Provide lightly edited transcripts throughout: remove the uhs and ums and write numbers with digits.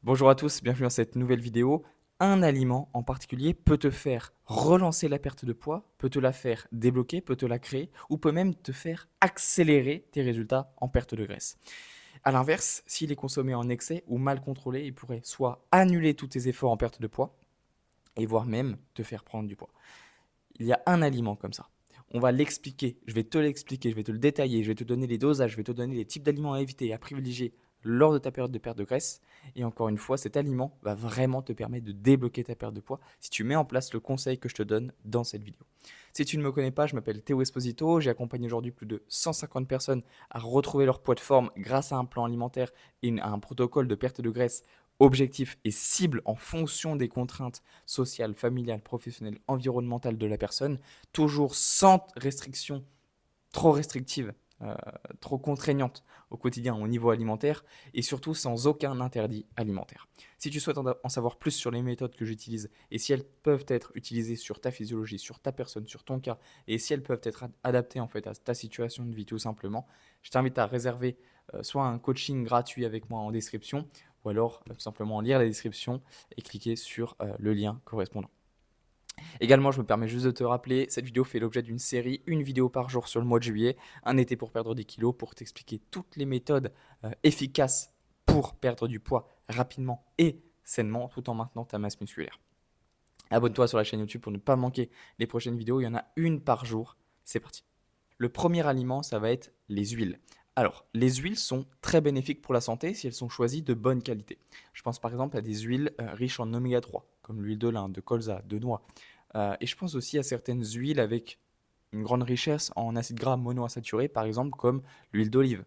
Bonjour à tous, bienvenue dans cette nouvelle vidéo. Un aliment en particulier peut te faire relancer la perte de poids, peut te la faire débloquer, peut te la créer ou peut même te faire accélérer tes résultats en perte de graisse. A l'inverse, s'il est consommé en excès ou mal contrôlé, il pourrait soit annuler tous tes efforts en perte de poids et voire même te faire prendre du poids. Il y a un aliment comme ça. On va l'expliquer, je vais te l'expliquer, je vais te le détailler, je vais te donner les dosages, je vais te donner les types d'aliments à éviter et à privilégier lors de ta période de perte de graisse. Et encore une fois, cet aliment va vraiment te permettre de débloquer ta perte de poids si tu mets en place le conseil que je te donne dans cette vidéo. Si tu ne me connais pas, je m'appelle Théo Esposito, j'ai accompagné aujourd'hui plus de 150 personnes à retrouver leur poids de forme grâce à un plan alimentaire et à un protocole de perte de graisse objectif et cible en fonction des contraintes sociales, familiales, professionnelles, environnementales de la personne, toujours sans restriction trop restrictive, euh, trop contraignante au quotidien au niveau alimentaire et surtout sans aucun interdit alimentaire. Si tu souhaites en savoir plus sur les méthodes que j'utilise et si elles peuvent être utilisées sur ta physiologie, sur ta personne, sur ton cas et si elles peuvent être adaptées en fait à ta situation de vie tout simplement, je t'invite à réserver soit un coaching gratuit avec moi en description ou alors tout simplement lire la description et cliquer sur le lien correspondant. Également, je me permets juste de te rappeler, cette vidéo fait l'objet d'une série, une vidéo par jour sur le mois de juillet, un été pour perdre des kilos, pour t'expliquer toutes les méthodes efficaces pour perdre du poids rapidement et sainement, tout en maintenant ta masse musculaire. Abonne-toi sur la chaîne YouTube pour ne pas manquer les prochaines vidéos, il y en a une par jour, c'est parti. Le premier aliment, ça va être les huiles. Alors, les huiles sont très bénéfiques pour la santé si elles sont choisies de bonne qualité. Je pense par exemple à des huiles riches en oméga 3, comme l'huile de lin, de colza, de noix. Et je pense aussi à certaines huiles avec une grande richesse en acides gras monoinsaturés, par exemple, comme l'huile d'olive,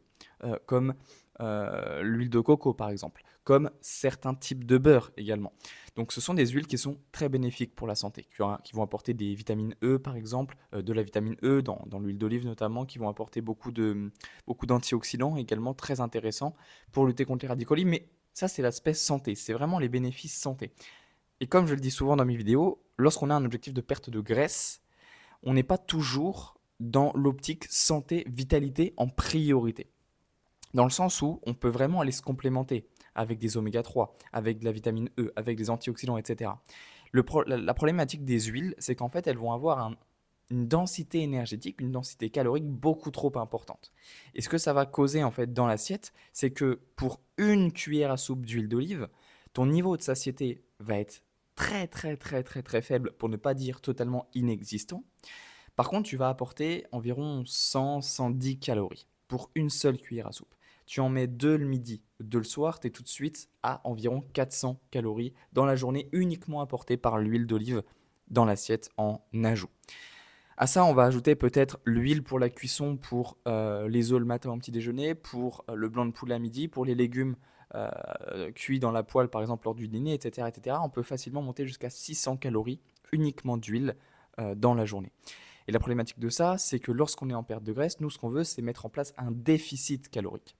comme l'huile de coco, par exemple, comme certains types de beurre également. Donc, ce sont des huiles qui sont très bénéfiques pour la santé, qui vont apporter des vitamines E, par exemple, de la vitamine E dans l'huile d'olive notamment, qui vont apporter beaucoup d'antioxydants également très intéressants pour lutter contre les radicaux libres. Mais ça, c'est l'aspect santé, c'est vraiment les bénéfices santé. Et comme je le dis souvent dans mes vidéos, lorsqu'on a un objectif de perte de graisse, on n'est pas toujours dans l'optique santé, vitalité en priorité. Dans le sens où on peut vraiment aller se complémenter avec des oméga 3, avec de la vitamine E, avec des antioxydants, etc. La problématique des huiles, c'est qu'en fait, elles vont avoir une densité énergétique, une densité calorique beaucoup trop importante. Et ce que ça va causer en fait dans l'assiette, c'est que pour une cuillère à soupe d'huile d'olive, ton niveau de satiété va être très très très très très faible, pour ne pas dire totalement inexistant. Par contre, tu vas apporter environ 100-110 calories pour une seule cuillère à soupe. Tu en mets deux le midi, deux le soir, tu es tout de suite à environ 400 calories dans la journée uniquement apportées par l'huile d'olive dans l'assiette en ajout. À ça, on va ajouter peut-être l'huile pour la cuisson, pour les œufs le matin au petit déjeuner, pour le blanc de poulet à midi, pour les légumes cuits dans la poêle par exemple lors du dîner, etc., etc. On peut facilement monter jusqu'à 600 calories uniquement d'huile dans la journée. Et la problématique de ça, c'est que lorsqu'on est en perte de graisse, nous, ce qu'on veut, c'est mettre en place un déficit calorique.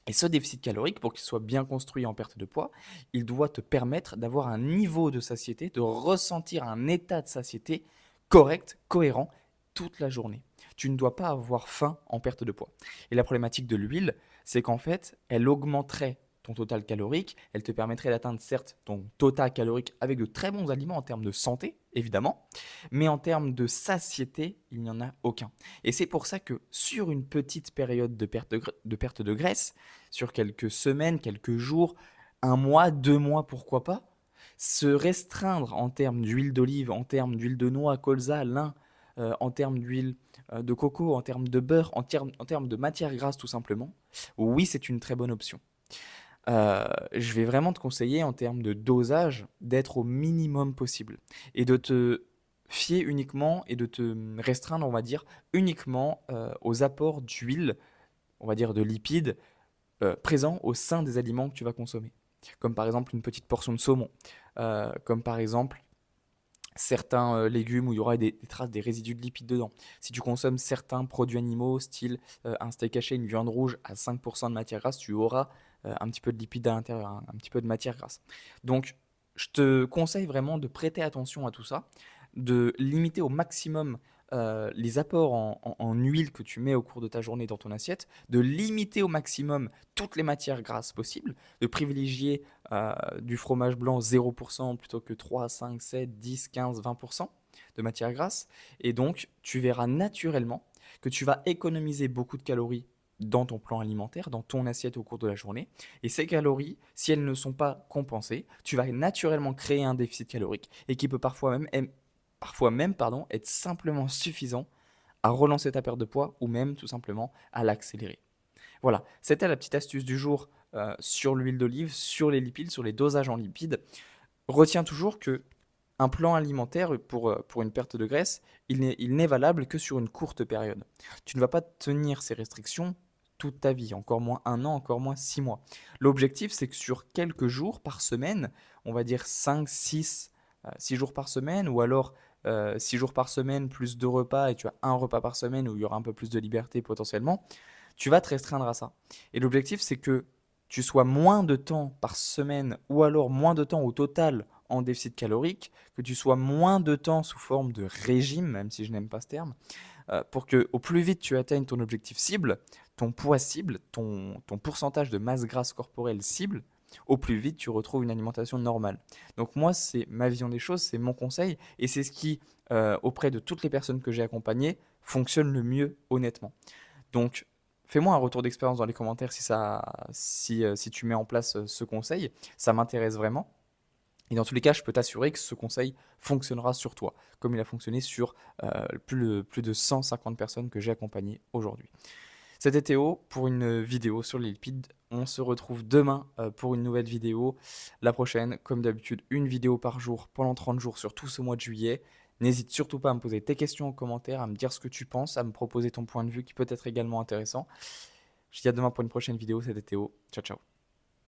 Et ce déficit calorique, pour qu'il soit bien construit en perte de poids, il doit te permettre d'avoir un niveau de satiété, de ressentir un état de satiété correct, cohérent, toute la journée. Tu ne dois pas avoir faim en perte de poids. Et la problématique de l'huile, c'est qu'en fait, elle augmenterait ton total calorique, elle te permettrait d'atteindre certes ton total calorique avec de très bons aliments en termes de santé, évidemment, mais en termes de satiété, il n'y en a aucun. Et c'est pour ça que sur une petite période de perte de graisse, sur quelques semaines, quelques jours, un mois, 2 mois, pourquoi pas, se restreindre en termes d'huile d'olive, en termes d'huile de noix, colza, lin, en termes d'huile de coco, en termes de beurre, en termes de matière grasse tout simplement, oui, c'est une très bonne option. Je vais vraiment te conseiller en termes de dosage d'être au minimum possible et de te fier uniquement et de te restreindre, on va dire, uniquement aux apports d'huile, on va dire de lipides, présents au sein des aliments que tu vas consommer. Comme par exemple une petite portion de saumon, comme par exemple certains légumes où il y aura des traces, des résidus de lipides dedans. Si tu consommes certains produits animaux, style un steak haché, une viande rouge à 5% de matière grasse, tu auras un petit peu de lipides à l'intérieur, un petit peu de matière grasse. Donc, je te conseille vraiment de prêter attention à tout ça, de limiter au maximum les apports en huile que tu mets au cours de ta journée dans ton assiette, de limiter au maximum toutes les matières grasses possibles, de privilégier du fromage blanc 0% plutôt que 3, 5, 7, 10, 15, 20% de matières grasses. Et donc, tu verras naturellement que tu vas économiser beaucoup de calories dans ton plan alimentaire, dans ton assiette au cours de la journée. Et ces calories, si elles ne sont pas compensées, tu vas naturellement créer un déficit calorique et qui peut parfois même être simplement suffisant à relancer ta perte de poids ou même tout simplement à l'accélérer. Voilà, c'était la petite astuce du jour sur l'huile d'olive, sur les lipides, sur les dosages en lipides. Retiens toujours que un plan alimentaire pour une perte de graisse, il n'est valable que sur une courte période. Tu ne vas pas tenir ces restrictions toute ta vie, encore moins un an, encore moins 6 mois. L'objectif, c'est que sur quelques jours par semaine, on va dire 5, 6, 6 jours par semaine, ou alors 6 jours par semaine plus 2 repas, et tu as un repas par semaine où il y aura un peu plus de liberté potentiellement, tu vas te restreindre à ça. Et l'objectif, c'est que tu sois moins de temps par semaine, ou alors moins de temps au total en déficit calorique, que tu sois moins de temps sous forme de régime, même si je n'aime pas ce terme, pour que au plus vite tu atteignes ton objectif cible, ton poids cible, ton pourcentage de masse grasse corporelle cible, au plus vite tu retrouves une alimentation normale. Donc moi, c'est ma vision des choses, c'est mon conseil, et c'est ce qui, auprès de toutes les personnes que j'ai accompagnées, fonctionne le mieux honnêtement. Donc, fais-moi un retour d'expérience dans les commentaires si tu mets en place ce conseil, ça m'intéresse vraiment. Et dans tous les cas, je peux t'assurer que ce conseil fonctionnera sur toi, comme il a fonctionné sur plus de 150 personnes que j'ai accompagnées aujourd'hui. C'était Théo pour une vidéo sur les lipides. On se retrouve demain pour une nouvelle vidéo. La prochaine, comme d'habitude, une vidéo par jour pendant 30 jours sur tout ce mois de juillet. N'hésite surtout pas à me poser tes questions en commentaire, à me dire ce que tu penses, à me proposer ton point de vue qui peut être également intéressant. Je te dis à demain pour une prochaine vidéo. C'était Théo. Ciao, ciao.